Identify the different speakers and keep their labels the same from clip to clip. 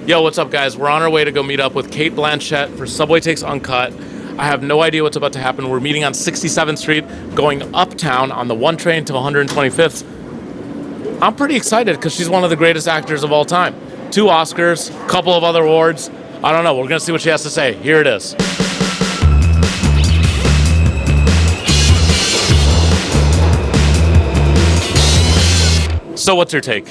Speaker 1: Yo, what's up, guys? We're on our way to go meet up with Cate Blanchett for SubwayTakes Uncut. I have no idea what's about to happen. We're meeting on 67th Street, going uptown on the 1 train to 125th. I'm pretty excited because she's one of the greatest actors of all time. 2 Oscars, a couple of other awards. I don't know. We're going to see what she has to say. Here it is. So what's your take?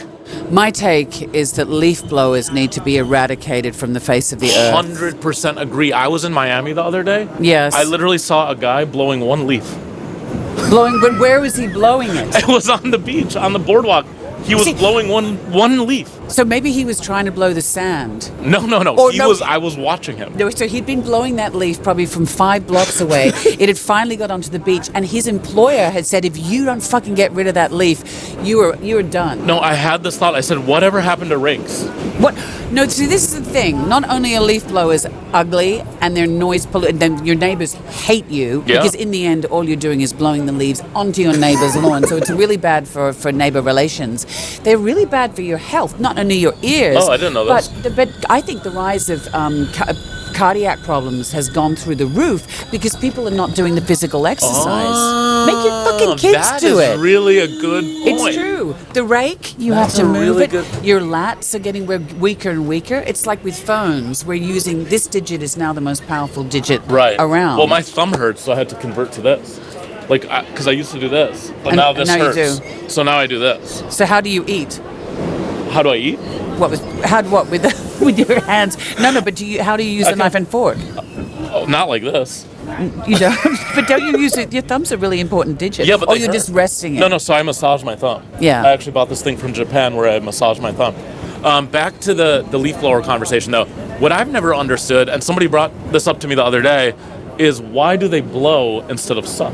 Speaker 2: My take is that leaf blowers need to be eradicated from the face of the earth.
Speaker 1: 100% agree. I was in Miami the other day.
Speaker 2: Yes.
Speaker 1: I literally saw a guy blowing 1 leaf.
Speaker 2: Blowing, but where was he blowing it?
Speaker 1: It was on the beach, on the boardwalk. He was blowing one leaf.
Speaker 2: So maybe he was trying to blow the sand.
Speaker 1: No.
Speaker 2: Or
Speaker 1: I was watching him.
Speaker 2: No, so he'd been blowing that leaf probably from 5 blocks away. It had finally got onto the beach, and his employer had said, if you don't fucking get rid of that leaf, you're done.
Speaker 1: No, I had this thought. I said, whatever happened to rakes?
Speaker 2: What? No, see, this is the thing. Not only are leaf blowers ugly and they're noise polluting, then your neighbors hate you because in the end, all you're doing is blowing the leaves onto your neighbor's lawn. So it's really bad for neighbor relations. They're really bad for your health, not only your ears.
Speaker 1: Oh, I didn't know this.
Speaker 2: But I think the rise of cardiac problems has gone through the roof because people are not doing the physical exercise. Make your fucking kids do it.
Speaker 1: That is really a good point.
Speaker 2: It's true. The rake, you have to move it. Your lats are getting weaker and weaker. It's like with phones. We're using this digit is now the most powerful digit around.
Speaker 1: Well, my thumb hurts, so I had to convert to this. Like, because I used to do this, but now this hurts.
Speaker 2: You do.
Speaker 1: So now I do this.
Speaker 2: So how do you eat?
Speaker 1: How do I eat?
Speaker 2: With your hands? No. But how do you use a knife and fork?
Speaker 1: Oh, not like this.
Speaker 2: You don't. But don't you use it? Your thumb's a really important digit.
Speaker 1: Yeah, but
Speaker 2: you're just resting it.
Speaker 1: No. So I massage my thumb.
Speaker 2: Yeah.
Speaker 1: I actually bought this thing from Japan where I massage my thumb. Back to the leaf blower conversation, though. What I've never understood, and somebody brought this up to me the other day, is why do they blow instead of suck?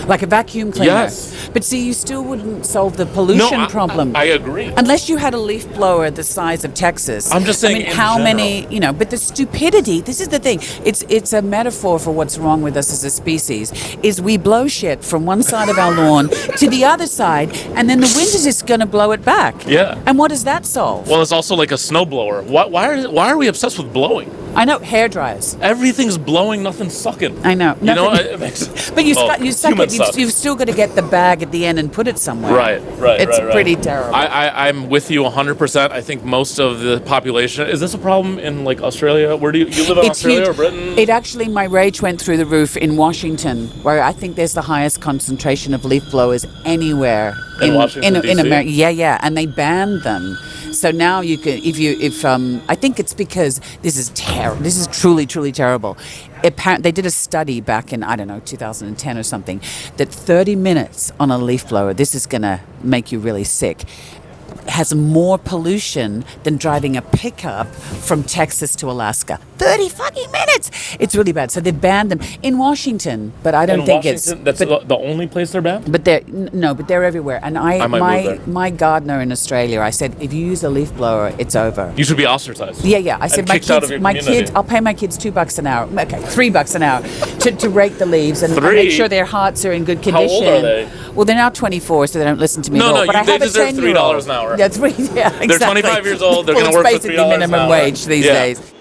Speaker 2: Like a vacuum cleaner.
Speaker 1: Yes.
Speaker 2: But see, you still wouldn't solve the pollution problem.
Speaker 1: I agree.
Speaker 2: Unless you had a leaf blower the size of Texas.
Speaker 1: I'm just saying.
Speaker 2: I mean, how many, but the stupidity, this is the thing. It's a metaphor for what's wrong with us as a species, is we blow shit from one side of our lawn to the other side, and then the wind is just going to blow it back.
Speaker 1: Yeah.
Speaker 2: And what does that solve?
Speaker 1: Well, it's also like a snowblower. Why are we obsessed with blowing?
Speaker 2: I know, hair dryers.
Speaker 1: Everything's blowing, nothing's sucking.
Speaker 2: I know.
Speaker 1: You know,
Speaker 2: but you suck it. You've still got to get the bag at the end and put it somewhere.
Speaker 1: Right.
Speaker 2: It's pretty terrible.
Speaker 1: I'm with you 100%. I think most of the population. Is this a problem in like Australia? Where do you live in Australia or Britain?
Speaker 2: It actually, my rage went through the roof in Washington, where I think there's the highest concentration of leaf blowers anywhere
Speaker 1: in Washington,
Speaker 2: in America. Yeah, and they banned them. So now you can, I think it's because this is terrible. This is truly, truly terrible. They did a study back in, 2010 or something, that 30 minutes on a leaf blower, this is going to make you really sick, has more pollution than driving a pickup from Texas to Alaska. 30 fucking minutes! It's really bad. So they've banned them in Washington, but I don't think it's...
Speaker 1: That's the only place they're banned?
Speaker 2: But they're everywhere. And my gardener in Australia, I said, if you use a leaf blower, it's over.
Speaker 1: You should be ostracized.
Speaker 2: Yeah. I said, my kids, I'll pay my kids $2 an hour. Okay, $3 an hour to rake the leaves and make sure their hearts are in good condition.
Speaker 1: How old are they?
Speaker 2: Well, they're now 24, so they don't listen to me at all. But
Speaker 1: they deserve $3 an hour.
Speaker 2: Yeah, exactly.
Speaker 1: They're 25 years old. They're going to work for $3 an hour.
Speaker 2: Basically minimum wage these days.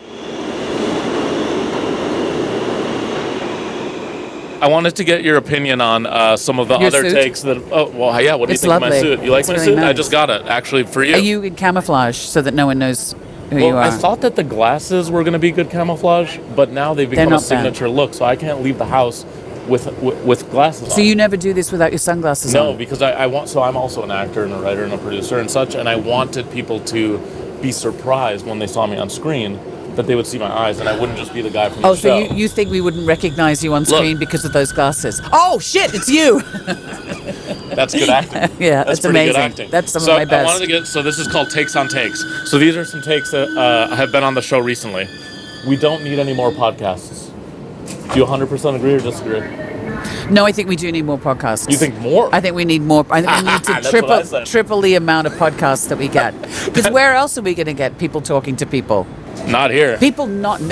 Speaker 1: I wanted to get your opinion on some of the other takes that. Oh, well, yeah. What do you think of my suit? You like my suit? Nice. I just got it, actually, for you.
Speaker 2: Are you in camouflage so that no one knows who you are?
Speaker 1: I thought that the glasses were going to be good camouflage, but now they've become a signature look, so I can't leave the house with glasses on.
Speaker 2: So you never do this without your sunglasses on?
Speaker 1: No, because I want. So I'm also an actor and a writer and a producer and such, and I wanted people to be surprised when they saw me on screen that they would see my eyes and I wouldn't just be the guy from the show.
Speaker 2: Oh, so you think we wouldn't recognize you on screen because of those glasses? Oh, shit, it's you!
Speaker 1: That's good acting.
Speaker 2: Yeah, that's amazing. Good acting. That's some of my best.
Speaker 1: So this is called Takes on Takes. So these are some takes that have been on the show recently. We don't need any more podcasts. Do you 100% agree or disagree?
Speaker 2: No, I think we do need more podcasts.
Speaker 1: You think more?
Speaker 2: I think we need more. I think we need to triple the amount of podcasts that we get. Because where else are we going to get people talking to people?
Speaker 1: Not here.
Speaker 2: People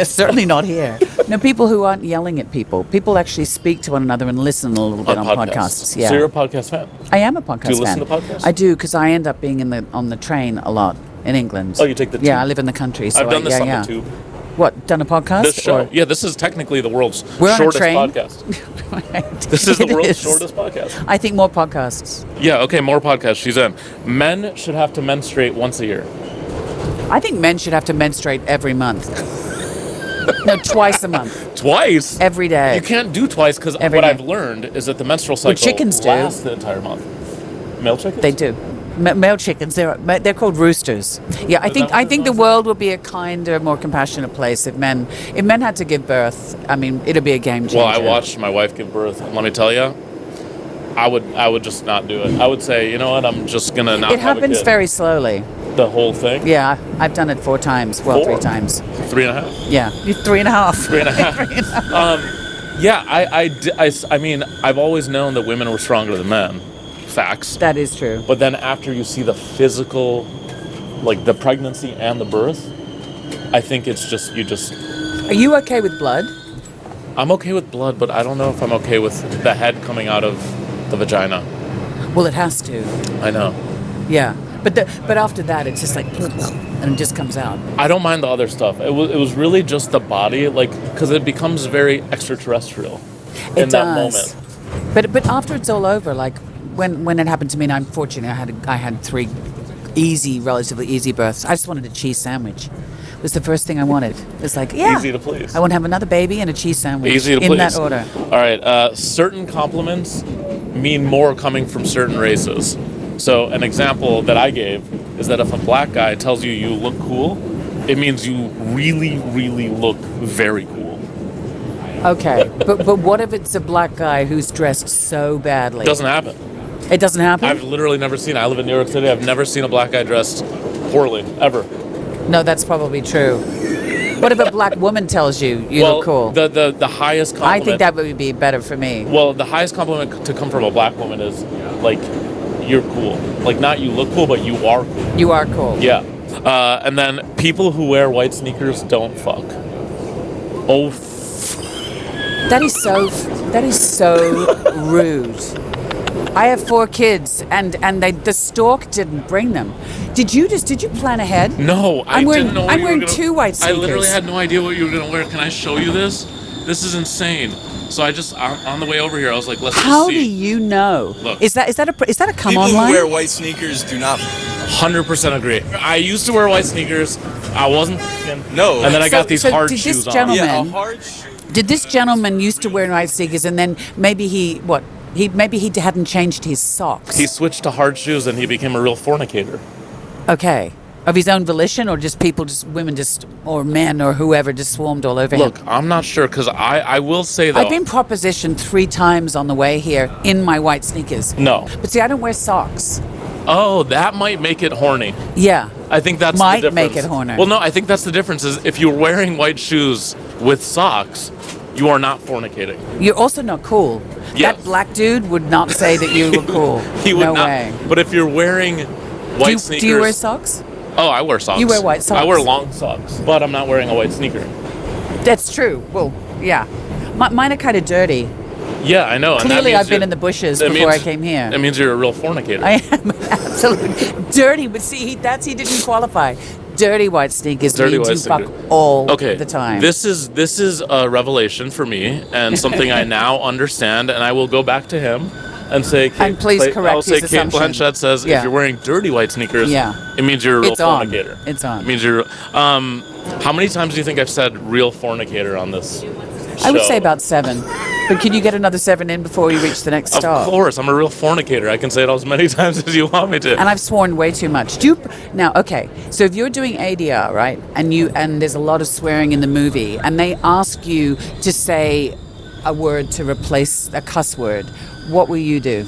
Speaker 2: certainly not here. No, people who aren't yelling at people. People actually speak to one another and listen a little bit on podcasts. Yeah.
Speaker 1: So you're a podcast fan?
Speaker 2: I am a podcast fan.
Speaker 1: Do you listen to podcasts?
Speaker 2: I do, because I end up being on the train a lot in England.
Speaker 1: Oh, you take the tube?
Speaker 2: Yeah, I live in the country. So
Speaker 1: I've done this on
Speaker 2: yeah.
Speaker 1: the tube.
Speaker 2: What, done a podcast?
Speaker 1: This show.
Speaker 2: Or?
Speaker 1: Yeah, this is technically the world's
Speaker 2: We're on a
Speaker 1: shortest
Speaker 2: train.
Speaker 1: podcast.
Speaker 2: Right.
Speaker 1: This is the
Speaker 2: It
Speaker 1: world's
Speaker 2: is.
Speaker 1: shortest podcast.
Speaker 2: I think more podcasts.
Speaker 1: Yeah, okay, more podcasts. She's in. Men should have to menstruate once a year.
Speaker 2: I think men should have to menstruate every month. No, twice a month.
Speaker 1: Twice?
Speaker 2: Every day.
Speaker 1: You can't do twice because what
Speaker 2: Every day.
Speaker 1: I've learned is that the menstrual cycle
Speaker 2: chickens do.
Speaker 1: lasts the entire month. Male chickens?
Speaker 2: They do. Male chickens, they're called roosters. Yeah, I think the world would be a kinder, more compassionate place if men had to give birth. I mean, it'd be a game changer.
Speaker 1: Well, I watched my wife give birth, and let me tell you, I would just not do it. I would say, you know what, I'm just gonna not.
Speaker 2: It happens
Speaker 1: have a kid.
Speaker 2: very slowly.
Speaker 1: The whole thing.
Speaker 2: Yeah, I've done it 4 times. Well,
Speaker 1: 4?
Speaker 2: 3 times.
Speaker 1: 3.5.
Speaker 2: Yeah, 3.5.
Speaker 1: 3.5. Yeah, I mean, I've always known that women were stronger than men. Facts.
Speaker 2: That is true.
Speaker 1: But then after you see the physical, like the pregnancy and the birth, I think it's just
Speaker 2: Are you okay with blood?
Speaker 1: I'm okay with blood, but I don't know if I'm okay with the head coming out of the vagina.
Speaker 2: Well, it has to.
Speaker 1: I know.
Speaker 2: Yeah, but after that, it's just like, and it just comes out.
Speaker 1: I don't mind the other stuff. It was really just the body, like, because it becomes very extraterrestrial in that moment.
Speaker 2: But after it's all over, like when it happened to me, and I'm fortunate, I had 3 relatively easy births. I just wanted a cheese sandwich. It was the first thing I wanted. It's like, yeah,
Speaker 1: easy to please.
Speaker 2: I want to have another baby and a cheese sandwich.
Speaker 1: Easy to
Speaker 2: in
Speaker 1: please.
Speaker 2: that order.
Speaker 1: All right. Certain compliments mean more coming from certain races. So an example that I gave is that if a black guy tells you you look cool, it means you really, really look very cool.
Speaker 2: Okay, but what if it's a black guy who's dressed so badly?
Speaker 1: Doesn't happen.
Speaker 2: It doesn't happen?
Speaker 1: I've literally never seen it. I live in New York City. I've never seen a black guy dressed poorly, ever.
Speaker 2: No, that's probably true. What if a black woman tells you look cool?
Speaker 1: The highest compliment...
Speaker 2: I think that would be better for me.
Speaker 1: Well, the highest compliment to come from a black woman is, like, you're cool. Like, not you look cool, but you are cool.
Speaker 2: You are cool.
Speaker 1: Yeah. And then people who wear white sneakers don't fuck. Oh,
Speaker 2: That is so rude. I have 4 kids, and the stork didn't bring them. Did you plan ahead?
Speaker 1: No, I didn't know what
Speaker 2: I'm
Speaker 1: you were
Speaker 2: wearing
Speaker 1: gonna,
Speaker 2: 2 white sneakers.
Speaker 1: I literally had no idea what you were going to wear. Can I show you this? This is insane. So on the way over here, I was like, let's
Speaker 2: How
Speaker 1: just see.
Speaker 2: do you know?
Speaker 1: Look.
Speaker 2: Is that a come
Speaker 3: People
Speaker 2: online?
Speaker 3: who wear white sneakers do not.
Speaker 1: 100% agree. I used to wear white sneakers. I wasn't fucking.
Speaker 3: No.
Speaker 1: And then I got these hard
Speaker 2: did
Speaker 1: shoes
Speaker 2: this
Speaker 1: on.
Speaker 2: gentleman,
Speaker 3: Yeah, a hard shoe.
Speaker 2: Did this gentleman used to wear white sneakers, and then maybe he hadn't changed his socks?
Speaker 1: He switched to hard shoes and he became a real fornicator.
Speaker 2: Okay. Of his own volition, or just women or men or whoever just swarmed all over him?
Speaker 1: Look, I'm not sure because I will say though.
Speaker 2: I've been propositioned 3 times on the way here in my white sneakers.
Speaker 1: No.
Speaker 2: But see, I don't wear socks.
Speaker 1: Oh, that might make it horny.
Speaker 2: Yeah.
Speaker 1: I think that's
Speaker 2: Might
Speaker 1: the difference.
Speaker 2: make it horny.
Speaker 1: Well, no, I think that's the difference is if you're wearing white shoes with socks, you are not fornicating.
Speaker 2: You're also not cool.
Speaker 1: Yes.
Speaker 2: That black dude would not say that you were cool.
Speaker 1: He would
Speaker 2: no
Speaker 1: not.
Speaker 2: way.
Speaker 1: But if you're wearing white sneakers.
Speaker 2: Do you wear socks?
Speaker 1: Oh, I wear socks.
Speaker 2: You wear white socks?
Speaker 1: I wear long socks, but I'm not wearing a white sneaker.
Speaker 2: That's true. Well, yeah. Mine are kind of dirty.
Speaker 1: Yeah, I know. and that
Speaker 2: Clearly,
Speaker 1: means
Speaker 2: I've been in the bushes before I came here.
Speaker 1: That means you're a real fornicator.
Speaker 2: I am absolutely dirty, but see, he didn't qualify. Dirty white sneakers
Speaker 1: Dirty
Speaker 2: means
Speaker 1: white
Speaker 2: you fuck
Speaker 1: sneakers.
Speaker 2: all
Speaker 1: Okay,
Speaker 2: the time.
Speaker 1: This is a revelation for me and something I now understand, and I will go back to him and say,
Speaker 2: And please correct
Speaker 1: I'll say
Speaker 2: his
Speaker 1: Kate
Speaker 2: assumption.
Speaker 1: Blanchett says
Speaker 2: Yeah.
Speaker 1: if you're wearing dirty white sneakers,
Speaker 2: Yeah.
Speaker 1: it means you're a real
Speaker 2: It's on.
Speaker 1: fornicator.
Speaker 2: It's on.
Speaker 1: It means you're. How many times do you think I've said real fornicator on this show?
Speaker 2: I would say about 7. But can you get another 7 in before we reach the next stop?
Speaker 1: Of course, I'm a real fornicator. I can say it as many times as you want me to.
Speaker 2: And I've sworn way too much. Now, okay, so if you're doing ADR, right, and there's a lot of swearing in the movie, and they ask you to say a word to replace a cuss word, what will you do?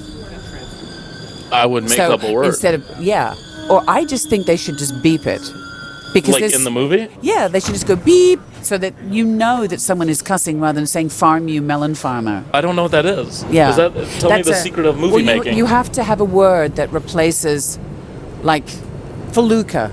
Speaker 1: I would make up a word.
Speaker 2: Instead of, yeah. Or I just think they should just beep it. Because
Speaker 1: Like in the movie?
Speaker 2: Yeah, they should just go beep so that you know that someone is cussing rather than saying farm you melon farmer.
Speaker 1: I don't know what that is.
Speaker 2: Yeah.
Speaker 1: Tell me the secret of movie making.
Speaker 2: You have to have a word that replaces, like, Felucca,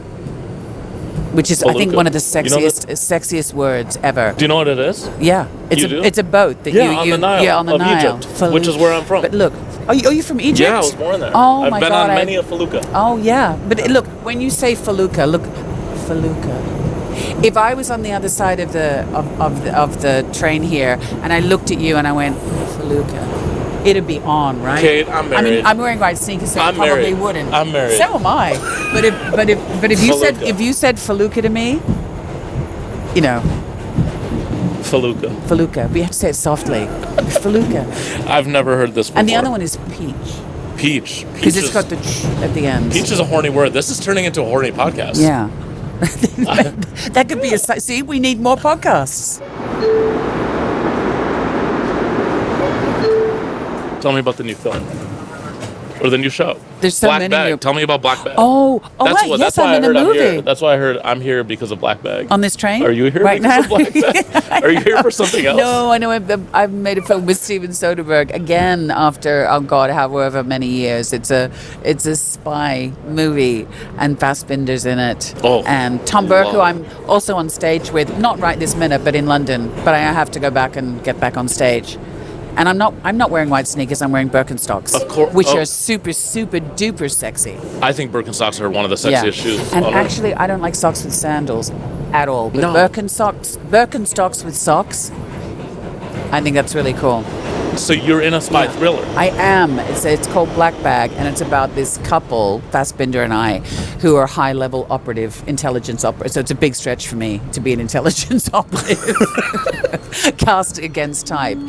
Speaker 2: which is, I think,
Speaker 1: Felucca.
Speaker 2: one of the
Speaker 1: You know
Speaker 2: sexiest words ever.
Speaker 1: Do you know what it is?
Speaker 2: Yeah.
Speaker 1: You do?
Speaker 2: It's a boat that
Speaker 1: Yeah, on the Nile
Speaker 2: on the
Speaker 1: of
Speaker 2: Nile.
Speaker 1: Egypt, which is where I'm from.
Speaker 2: But look, Are you from Egypt?
Speaker 1: Yeah, I was born there.
Speaker 2: Oh
Speaker 1: I've
Speaker 2: my
Speaker 1: been
Speaker 2: God,
Speaker 1: on many a felucca.
Speaker 2: Oh yeah, but look, when you say Felucca, look, Felucca. If I was on the other side of the train here and I looked at you and I went Felucca, it'd be on, right?
Speaker 1: Kate, I'm married.
Speaker 2: I mean, I'm wearing white sneakers, so I
Speaker 1: I'm
Speaker 2: probably
Speaker 1: married.
Speaker 2: wouldn't.
Speaker 1: I'm married.
Speaker 2: So am I. But if you said Felucca to me, you know,
Speaker 1: Felucca.
Speaker 2: Felucca. We have to say it softly. Felucca.
Speaker 1: I've never heard this before.
Speaker 2: And the other one is peach.
Speaker 1: Peach.
Speaker 2: Because it's got the ch at the end.
Speaker 1: Peach is a horny word. This is turning into a horny podcast.
Speaker 2: Yeah. That could be a... See, we need more podcasts.
Speaker 1: Tell me about the new film. Or the new show.
Speaker 2: There's so
Speaker 1: Black
Speaker 2: many
Speaker 1: Bag.
Speaker 2: new...
Speaker 1: Tell me about Black Bag.
Speaker 2: Oh, right. Yes, I'm in the movie.
Speaker 1: That's why I heard I'm here because of Black Bag.
Speaker 2: On this train?
Speaker 1: Are you here
Speaker 2: right
Speaker 1: because
Speaker 2: now?
Speaker 1: of Black Bag? Are you here for something else?
Speaker 2: No, I know. I've made a film with Steven Soderbergh again after, oh God, however many years. It's a spy movie and Fassbinder's in it.
Speaker 1: Oh,
Speaker 2: and Tom Burke, who I'm also on stage with, not right this minute, but in London. But I have to go back and get back on stage. And I'm not wearing white sneakers. I'm wearing Birkenstocks,
Speaker 1: of course,
Speaker 2: which are super, super duper sexy.
Speaker 1: I think Birkenstocks are one of the sexiest shoes.
Speaker 2: And actually, I don't like socks with sandals at all. But
Speaker 1: No.
Speaker 2: Birkenstocks with socks, I think that's really cool.
Speaker 1: So you're in a spy thriller.
Speaker 2: I am. It's called Black Bag, and it's about this couple, Fassbinder and I, who are high-level intelligence operative. So it's a big stretch for me to be an intelligence operative, cast against type.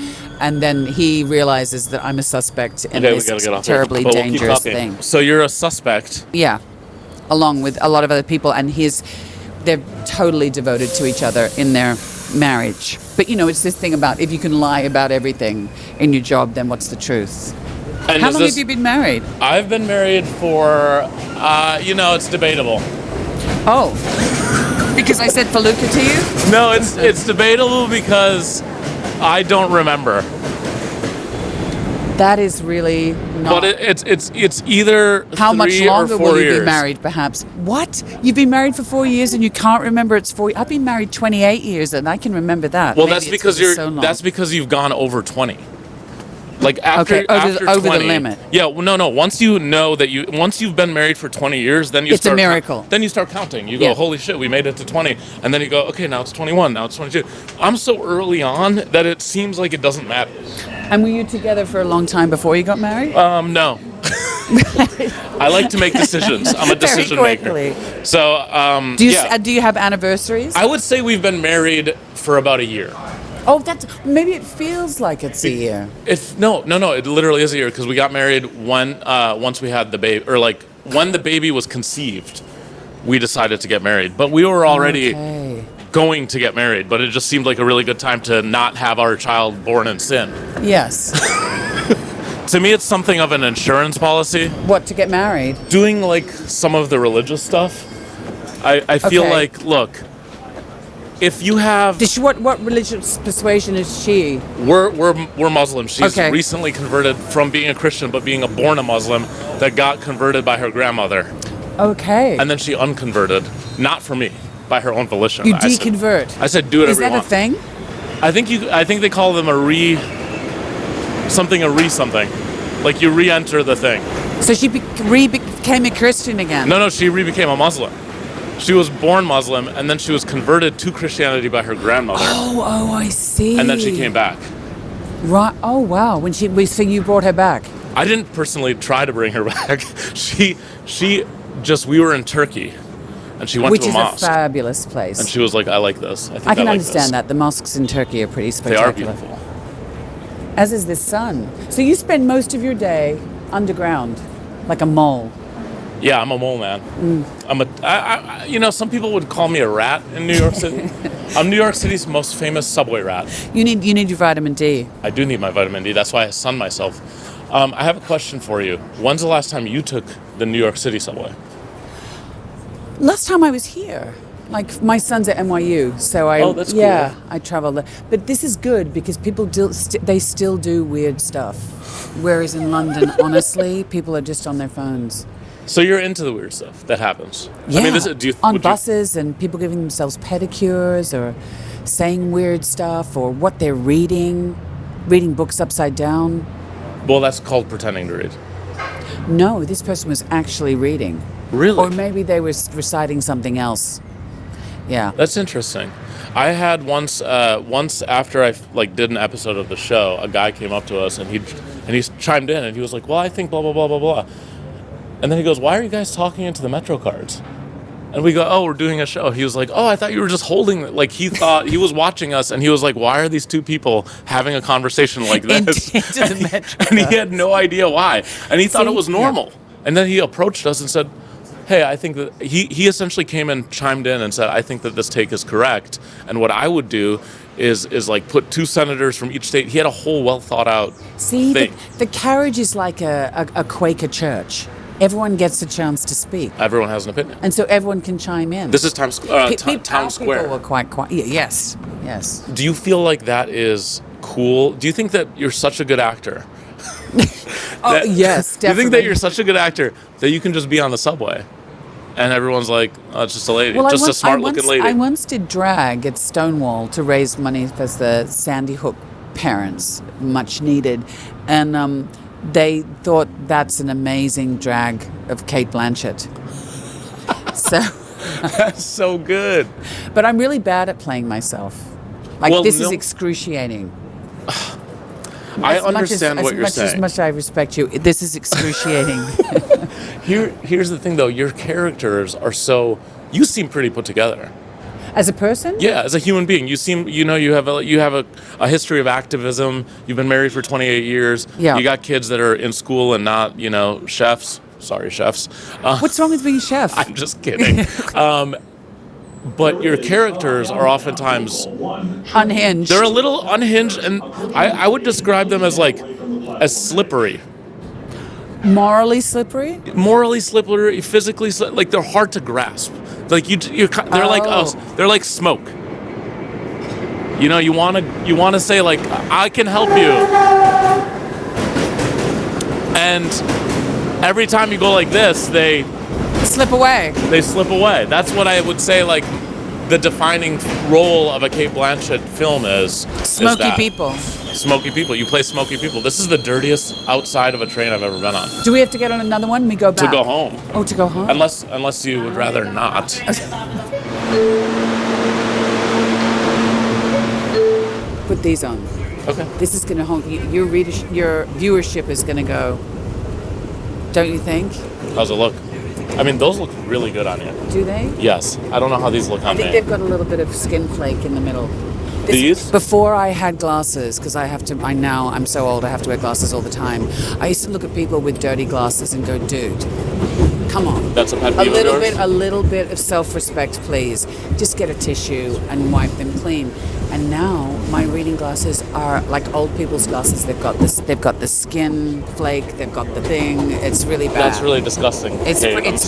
Speaker 2: And then he realizes that I'm a suspect in this terribly dangerous thing.
Speaker 1: So you're a suspect.
Speaker 2: Yeah, along with a lot of other people, and they're totally devoted to each other in their marriage. But it's this thing about if you can lie about everything in your job, then what's the truth?
Speaker 1: And
Speaker 2: How long have you been married?
Speaker 1: I've been married for, it's debatable.
Speaker 2: Oh, because I said Felucca to you?
Speaker 1: No, it's debatable because I don't remember.
Speaker 2: That is really not...
Speaker 1: But it's either
Speaker 2: How much
Speaker 1: 3
Speaker 2: longer
Speaker 1: or 4
Speaker 2: will you
Speaker 1: years.
Speaker 2: be married, perhaps? What? You've been married for 4 years and you can't remember it's 4 years? I've been married 28 years and I can remember that.
Speaker 1: Well,
Speaker 2: Maybe
Speaker 1: that's
Speaker 2: it's
Speaker 1: because
Speaker 2: it's so long.
Speaker 1: that's because you've gone over 20. Like after
Speaker 2: over
Speaker 1: 20,
Speaker 2: the limit.
Speaker 1: Yeah, well, no. Once you've been married for 20 years, then
Speaker 2: It's a miracle.
Speaker 1: Then you start counting. You go, holy shit, we made it to 20, and then you go, okay, now it's 21, now it's 22. I'm so early on that it seems like it doesn't matter.
Speaker 2: And were you together for a long time before you got married?
Speaker 1: No. I like to make decisions. I'm a decision maker. So,
Speaker 2: Do you have anniversaries?
Speaker 1: I would say we've been married for about a year.
Speaker 2: Oh, maybe it feels like it's a year.
Speaker 1: No. It literally is a year because we got married once we had the baby, or like when the baby was conceived, we decided to get married. But we were already going to get married, but it just seemed like a really good time to not have our child born in sin.
Speaker 2: Yes.
Speaker 1: To me, it's something of an insurance policy.
Speaker 2: What, to get married?
Speaker 1: Doing like some of the religious stuff, I feel like, look, if you have...
Speaker 2: What religious persuasion is she?
Speaker 1: We're Muslim. She's recently converted from being a Christian, but being born a Muslim that got converted by her grandmother.
Speaker 2: Okay.
Speaker 1: And then she unconverted, not for me, by her own volition.
Speaker 2: You deconvert.
Speaker 1: I said do whatever you want.
Speaker 2: Is that a thing?
Speaker 1: I think they call them a something. Like you re-enter the thing.
Speaker 2: So she became a Christian again?
Speaker 1: No, she re-became a Muslim. She was born Muslim, and then she was converted to Christianity by her grandmother.
Speaker 2: Oh, I see.
Speaker 1: And then she came back.
Speaker 2: Right. Oh, wow. So you brought her back?
Speaker 1: I didn't personally try to bring her back. We were in Turkey, and she went to a mosque.
Speaker 2: Which is a fabulous place.
Speaker 1: And she was like, I like this. I
Speaker 2: can understand that. The mosques in Turkey are pretty spectacular.
Speaker 1: They are beautiful.
Speaker 2: As is this sun. So you spend most of your day underground, like a mole.
Speaker 1: Yeah, I'm a mole man. Some people would call me a rat in New York City. I'm New York City's most famous subway rat.
Speaker 2: You need your vitamin D.
Speaker 1: I do need my vitamin D. That's why I sun myself. I have a question for you. When's the last time you took the New York City subway?
Speaker 2: Last time I was here. Like, my son's at NYU, so
Speaker 1: that's cool.
Speaker 2: I travel there. But this is good because people they still do weird stuff. Whereas in London, honestly, people are just on their phones.
Speaker 1: So you're into the weird stuff that happens?
Speaker 2: Yeah,
Speaker 1: I mean,
Speaker 2: on buses and people giving themselves pedicures or saying weird stuff or what they're reading books upside down.
Speaker 1: Well, that's called pretending to read.
Speaker 2: No, this person was actually reading.
Speaker 1: Really?
Speaker 2: Or maybe they were reciting something else. Yeah.
Speaker 1: That's interesting. I had once after I did an episode of the show, a guy came up to us and he chimed in and he was like, "Well, I think blah blah blah blah blah," and then he goes, "Why are you guys talking into the Metro cards?" And we go, "Oh, we're doing a show." He was like, "Oh, I thought you were just holding," like he thought he was watching us, and he was like, "Why are these two people having a conversation like this?"
Speaker 2: Into the Metro
Speaker 1: and he had no idea why, and he thought it was normal.
Speaker 2: Yeah.
Speaker 1: And then he approached us and said, "Hey, I think that," he essentially came and chimed in and said, "I think that this take is correct, and what I would do is like put 2 senators from each state." He had a whole well thought out
Speaker 2: See,
Speaker 1: thing.
Speaker 2: the carriage is like a Quaker church. Everyone gets a chance to speak.
Speaker 1: Everyone has an opinion.
Speaker 2: And so everyone can chime in.
Speaker 1: This is Town Square.
Speaker 2: People were quite quiet. Yes.
Speaker 1: Do you feel like that is cool? Do you think that you're such a good actor?
Speaker 2: Yes, definitely.
Speaker 1: Do you think that you're such a good actor that you can just be on the subway and everyone's like, "Oh, it's just a lady, a smart-looking lady"?
Speaker 2: I once did drag at Stonewall to raise money for the Sandy Hook parents, much needed, and they thought that's an amazing drag of Cate Blanchett. So,
Speaker 1: That's so good.
Speaker 2: but I'm really bad at playing myself. This is excruciating.
Speaker 1: I understand what you're saying.
Speaker 2: As much as I respect you, this is excruciating.
Speaker 1: Here's the thing, though. Your characters are so. You seem pretty put together.
Speaker 2: As a person?
Speaker 1: Yeah, as a human being, you seem. You have a history of activism. You've been married for 28 years.
Speaker 2: Yeah.
Speaker 1: You got kids that are in school and not, chefs. Sorry, chefs.
Speaker 2: What's wrong with being a chef?
Speaker 1: I'm just kidding. But your characters are oftentimes
Speaker 2: Unhinged.
Speaker 1: they're a little unhinged, and I would describe them as slippery.
Speaker 2: Morally slippery?
Speaker 1: Morally slippery, physically like they're hard to grasp. Like they're like us. They're like smoke. You want to say like, "I can help you," and every time you go like this, they
Speaker 2: slip away.
Speaker 1: They slip away. That's what I would say. Like the defining role of a Cate Blanchett film is
Speaker 2: Smoky people.
Speaker 1: Smoky people. You play smoky people. This is the dirtiest outside of a train I've ever been on.
Speaker 2: Do we have to get on another one? We go back.
Speaker 1: To go home.
Speaker 2: Oh, to go home?
Speaker 1: Unless you would rather not.
Speaker 2: Put these on.
Speaker 1: Okay.
Speaker 2: This is going to hold your viewership is going to go. Don't you think?
Speaker 1: How's it look? I mean, those look really good on you.
Speaker 2: Do they?
Speaker 1: Yes. I don't know how these look on me.
Speaker 2: I think they've got a little bit of skin flake in the middle.
Speaker 1: These?
Speaker 2: Before I had glasses, because I'm so old, I have to wear glasses all the time. I used to look at people with dirty glasses and go, "Dude, come on."
Speaker 1: That's a pet peeve of yours?
Speaker 2: A little bit of self-respect, please. Just get a tissue and wipe them clean. And now my reading glasses are like old people's glasses. They've got the skin flake. They've got the thing. It's really bad.
Speaker 1: That's really disgusting.
Speaker 2: It's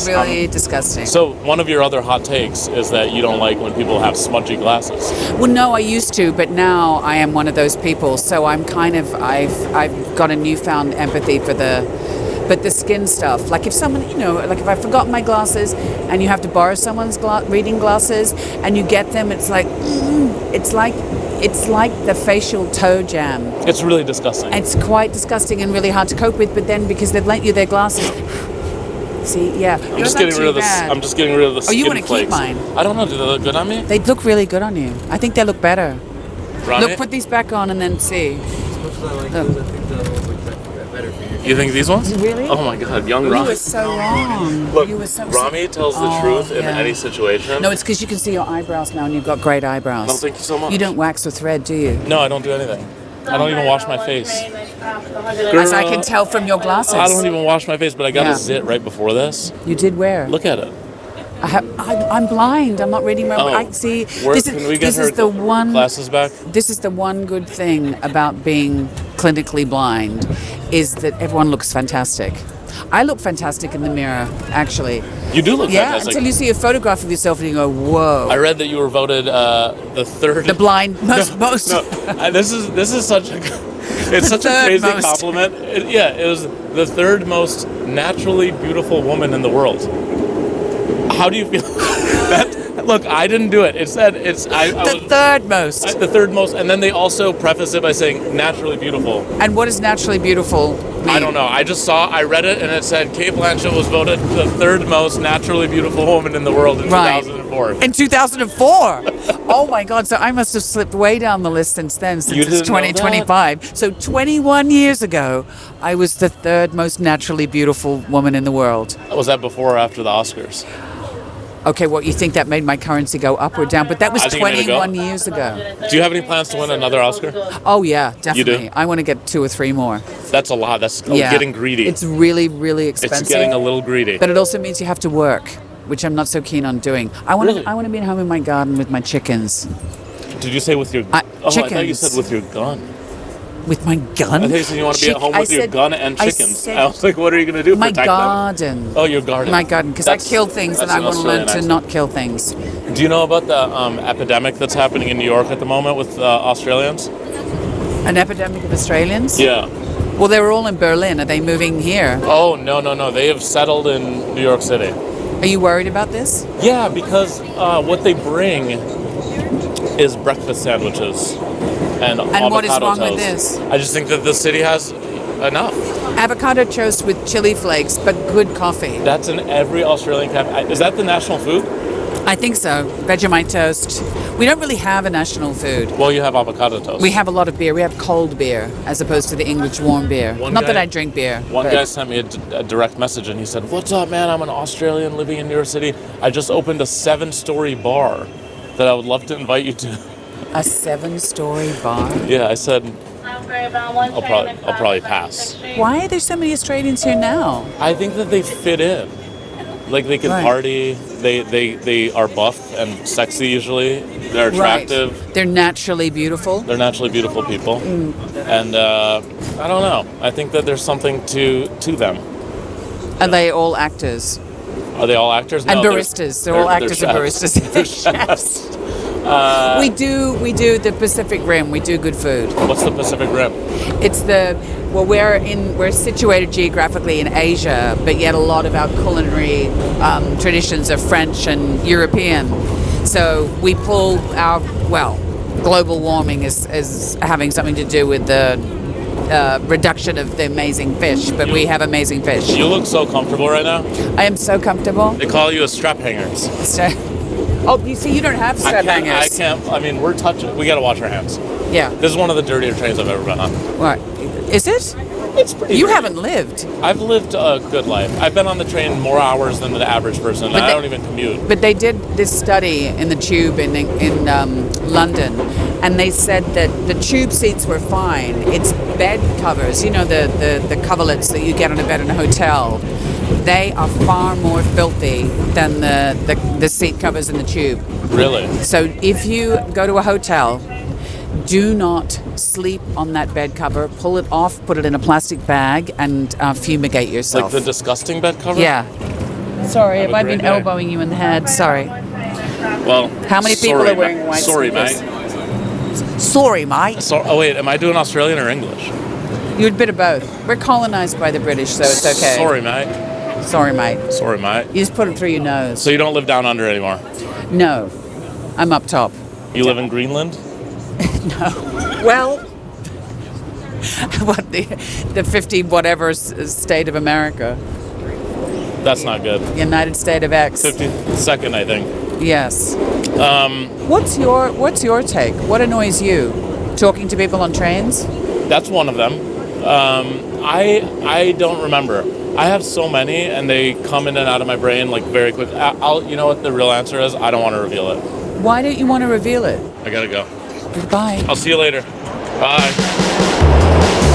Speaker 2: really disgusting.
Speaker 1: So one of your other hot takes is that you don't like when people have smudgy glasses.
Speaker 2: Well, no, I used to, but now I am one of those people. So I've got a newfound empathy for the skin stuff. Like if someone, if I forgot my glasses and you have to borrow someone's reading glasses and you get them, it's like the facial toe jam.
Speaker 1: It's really disgusting.
Speaker 2: It's quite disgusting and really hard to cope with. But then because they've lent you their glasses, see, yeah.
Speaker 1: I'm just getting rid of the skin
Speaker 2: Oh, you want to
Speaker 1: flakes.
Speaker 2: keep mine?
Speaker 1: I don't know. Do they look good on me?
Speaker 2: They look really good on you. I think they look better.
Speaker 1: Ramy?
Speaker 2: Look, put these back on and then see.
Speaker 1: You think these ones?
Speaker 2: Really?
Speaker 1: Oh my God, young
Speaker 2: You
Speaker 1: Ramy.
Speaker 2: were so wrong.
Speaker 1: Look,
Speaker 2: You were so
Speaker 1: Ramy tells the truth in
Speaker 2: yeah.
Speaker 1: any situation.
Speaker 2: No, it's because you can see your eyebrows now and you've got great eyebrows.
Speaker 1: No, thank you so much.
Speaker 2: You don't wax or thread, do you?
Speaker 1: No, I don't do anything. I don't even wash my face.
Speaker 2: As I can tell from your glasses.
Speaker 1: I don't even wash my face, but I got
Speaker 2: Yeah.
Speaker 1: a zit right before this.
Speaker 2: You did wear.
Speaker 1: Look at it.
Speaker 2: I'm blind. I'm not reading my.
Speaker 1: Oh.
Speaker 2: I see.
Speaker 1: Can we get
Speaker 2: this
Speaker 1: her
Speaker 2: is the one.
Speaker 1: glasses back?
Speaker 2: This is the one good thing about being clinically blind, is that everyone looks fantastic. I look fantastic in the mirror, actually.
Speaker 1: You do look
Speaker 2: Yeah,
Speaker 1: fantastic.
Speaker 2: until you see a photograph of yourself and you go, "Whoa!"
Speaker 1: I read that you were voted the third.
Speaker 2: The blind most.
Speaker 1: No, this is such a. It's such a
Speaker 2: third
Speaker 1: crazy
Speaker 2: most.
Speaker 1: compliment. It was the third most naturally beautiful woman in the world. How do you feel? Look, I didn't do it. It said it's
Speaker 2: The third most.
Speaker 1: the third most, and then they also preface it by saying naturally beautiful.
Speaker 2: And what is naturally beautiful
Speaker 1: I don't know. I read it and it said Cate Blanchett was voted the third most naturally beautiful woman in the world in 2004.
Speaker 2: In 2004. Oh my God! So I must have slipped way down the list since then. Since it's 2025. So 21 years ago, I was the third most naturally beautiful woman in the world.
Speaker 1: Was that before or after the Oscars?
Speaker 2: Okay, what you think that made my currency go up or down? But that was
Speaker 1: I think it made it go
Speaker 2: 21 years ago.
Speaker 1: Do you have any plans to win another Oscar?
Speaker 2: Oh yeah, definitely.
Speaker 1: You do?
Speaker 2: I want to get 2 or 3 more.
Speaker 1: That's a lot. That's getting greedy.
Speaker 2: It's really, really expensive.
Speaker 1: It's getting a little greedy.
Speaker 2: But it also means you have to work, which I'm not so keen on doing. I want
Speaker 1: Really?
Speaker 2: to be at home in my garden with my chickens.
Speaker 1: Did you say with your...
Speaker 2: chickens.
Speaker 1: I thought you said with your gun.
Speaker 2: With my gun?
Speaker 1: I think you said you want to be at home with your gun and chickens. I was like, what are you going to do?
Speaker 2: My
Speaker 1: Protect
Speaker 2: garden.
Speaker 1: them? Oh, your garden.
Speaker 2: My garden, because I kill things and I want to learn to not kill things.
Speaker 1: Do you know about the epidemic that's happening in New York at the moment with Australians?
Speaker 2: An epidemic of Australians?
Speaker 1: Yeah.
Speaker 2: Well, they were all in Berlin. Are they moving here?
Speaker 1: Oh, no. They have settled in New York City.
Speaker 2: Are you worried about this?
Speaker 1: Yeah, because what they bring is breakfast sandwiches and avocado
Speaker 2: what is wrong with
Speaker 1: toast.
Speaker 2: this?
Speaker 1: I just think that the city has enough.
Speaker 2: Avocado toast with chili flakes, but good coffee.
Speaker 1: That's in every Australian cafe. Is that the national food?
Speaker 2: I think so. Vegemite toast. We don't really have a national food.
Speaker 1: Well, you have avocado toast.
Speaker 2: We have a lot of beer. We have cold beer as opposed to the English warm beer. Not that I drink beer.
Speaker 1: One guy sent me a direct message and he said, "What's up, man? I'm an Australian living in New York City. I just opened a 7-story bar that I would love to invite you to."
Speaker 2: A 7-story bar?
Speaker 1: Yeah, I said, I'll probably pass.
Speaker 2: Why are there so many Australians here now?
Speaker 1: I think that they fit in. Like they can party. They are buff and sexy usually. They're attractive.
Speaker 2: Right. They're naturally beautiful.
Speaker 1: They're naturally beautiful people. And I don't know. I think that there's something to them.
Speaker 2: Are they all actors?
Speaker 1: Are they all actors?
Speaker 2: And
Speaker 1: No,
Speaker 2: baristas. They're all actors and baristas.
Speaker 1: They're chefs.
Speaker 2: We do the Pacific Rim. We do good food.
Speaker 1: What's the Pacific Rim?
Speaker 2: It's we're situated geographically in Asia, but yet a lot of our culinary traditions are French and European. So we pull global warming is having something to do with the reduction of the amazing fish, but we have amazing fish.
Speaker 1: You look so comfortable right now.
Speaker 2: I am so comfortable.
Speaker 1: They call you a strap hangers.
Speaker 2: Oh, you see, you don't have strap hangers.
Speaker 1: I can't. I mean, we're touching. We got to wash our hands.
Speaker 2: Yeah.
Speaker 1: This is one of the dirtier trains I've ever been on.
Speaker 2: What? Is it?
Speaker 1: It's pretty.
Speaker 2: You
Speaker 1: dirty.
Speaker 2: haven't lived.
Speaker 1: I've lived a good life. I've been on the train more hours than the average person, and I don't even commute.
Speaker 2: But they did this study in the tube in London, and they said that the tube seats were fine. It's bed covers, you know, the coverlets that you get on a bed in a hotel. They are far more filthy than the seat covers in the tube.
Speaker 1: Really?
Speaker 2: So if you go to a hotel, do not sleep on that bed cover. Pull it off, put it in a plastic bag, and fumigate yourself.
Speaker 1: Like the disgusting bed cover?
Speaker 2: Yeah. Sorry, have I been
Speaker 1: day.
Speaker 2: elbowing you in the head? Sorry.
Speaker 1: Well,
Speaker 2: How many people are wearing white
Speaker 1: Sorry,
Speaker 2: sneakers?
Speaker 1: mate.
Speaker 2: Sorry, mate.
Speaker 1: Oh, wait, am I doing Australian or English?
Speaker 2: You're a bit of both. We're colonized by the British, so it's okay.
Speaker 1: Sorry, mate.
Speaker 2: Sorry, mate.
Speaker 1: Sorry, mate.
Speaker 2: You just put it through your nose.
Speaker 1: So you don't live down under anymore?
Speaker 2: No. I'm up top.
Speaker 1: You live in Greenland?
Speaker 2: No. Well, what the 50 whatever state of America?
Speaker 1: That's not good.
Speaker 2: United State of X.
Speaker 1: 52nd, I think.
Speaker 2: Yes. What's your take? What annoys you? Talking to people on trains?
Speaker 1: That's one of them. I don't remember. I have so many, and they come in and out of my brain like very quick. You know what the real answer is? I don't want to reveal it.
Speaker 2: Why don't you want to reveal it?
Speaker 1: I gotta go.
Speaker 2: Goodbye.
Speaker 1: I'll see you later. Bye.